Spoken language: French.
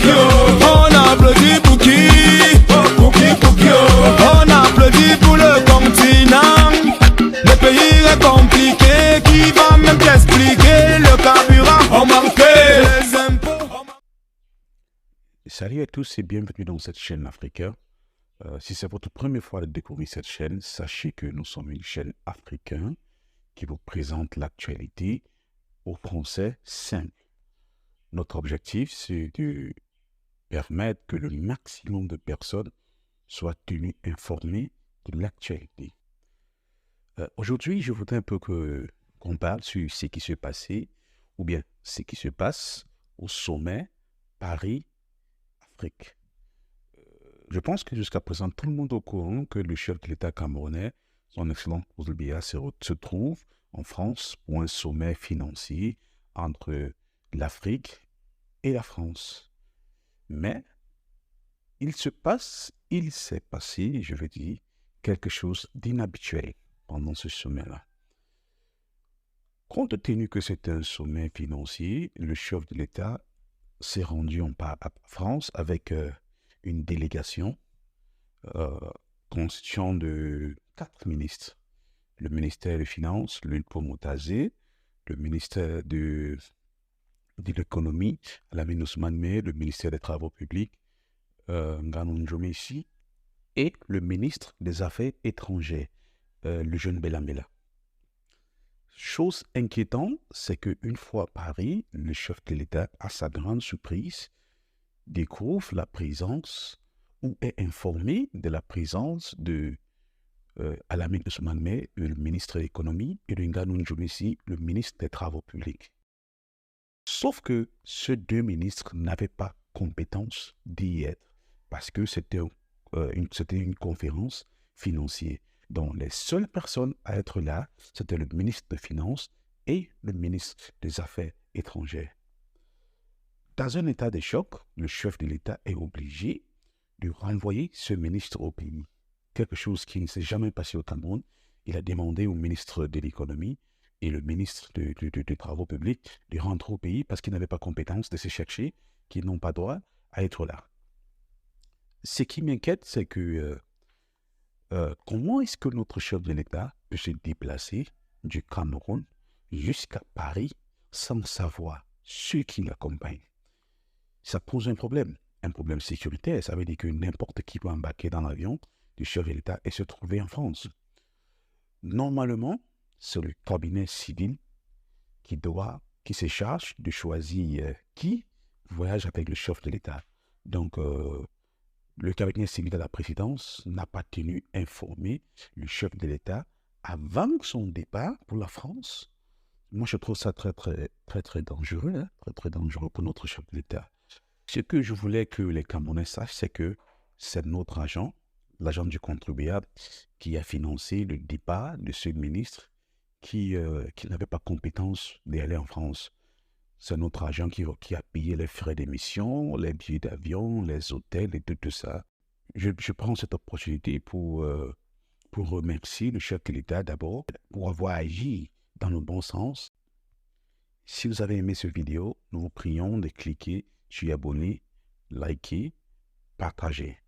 On applaudit pour qui? On applaudit pour le continent. Le pays est compliqué, qui va même t'expliquer? Le carburant augmenté, les impôts. Salut à tous et bienvenue dans cette chaîne africaine. Si c'est votre première fois de découvrir cette chaîne, sachez que nous sommes une chaîne africaine qui vous présente l'actualité aux Français simple. Notre objectif, c'est de permettre que le maximum de personnes soient tenues informées de l'actualité. Aujourd'hui, je voudrais un peu qu'on parle sur ce qui s'est passé, ou bien ce qui se passe au sommet Paris-Afrique. Je pense que jusqu'à présent, tout le monde est au courant que le chef de l'État camerounais, son excellent Paul Biya, se trouve en France pour un sommet financier entre l'Afrique et la France. Mais il s'est passé, je veux dire, quelque chose d'inhabituel pendant ce sommet-là. Compte tenu que c'était un sommet financier, le chef de l'État s'est rendu en France avec une délégation constituant de 4 ministres. Le ministère des Finances, Lulpo Motazé, le ministère de l'économie, Lamine Ousmane Meh, le ministère des Travaux publics, Nganou Njomessi, et le ministre des Affaires étrangères, le jeune Belambela. Chose inquiétante, c'est qu'une fois à Paris, le chef de l'État, à sa grande surprise, découvre la présence ou est informé de la présence de Lamine Ousmane Meh, le ministre de l'économie, et de Nganou Njomessi, le ministre des Travaux publics. Sauf que ces deux ministres n'avaient pas compétence d'y être parce que c'était une conférence financière dont les seules personnes à être là, c'était le ministre des Finances et le ministre des Affaires étrangères. Dans un état de choc, le chef de l'État est obligé de renvoyer ce ministre au pays. Quelque chose qui ne s'est jamais passé au Cameroun. Il a demandé au ministre de l'économie et le ministre des Travaux publics de rentrer au pays parce qu'ils n'avaient pas compétence de se chercher, qu'ils n'ont pas droit à être là. Ce qui m'inquiète, c'est que comment est-ce que notre chef de l'État peut se déplacer du Cameroun jusqu'à Paris sans savoir ceux qui l'accompagnent? Ça pose un problème sécuritaire. Ça veut dire que n'importe qui peut embarquer dans l'avion du chef de l'État et se trouver en France. Normalement, c'est le cabinet civil qui se charge de choisir qui voyage avec le chef de l'État. Donc, le cabinet civil de la présidence n'a pas tenu informer le chef de l'État avant son départ pour la France. Moi, je trouve ça très dangereux, hein? Très dangereux pour notre chef de l'État. Ce que je voulais que les Camerounais sachent, c'est que c'est notre agent, l'agent du contribuable, qui a financé le départ de ce ministre qui n'avait pas compétence d'aller en France. C'est notre agent qui a payé les frais d'émission, les billets d'avion, les hôtels et tout ça. Je prends cette opportunité pour remercier le chef de l'État d'abord pour avoir agi dans le bon sens. Si vous avez aimé cette vidéo, nous vous prions de cliquer sur abonner, liker, partager.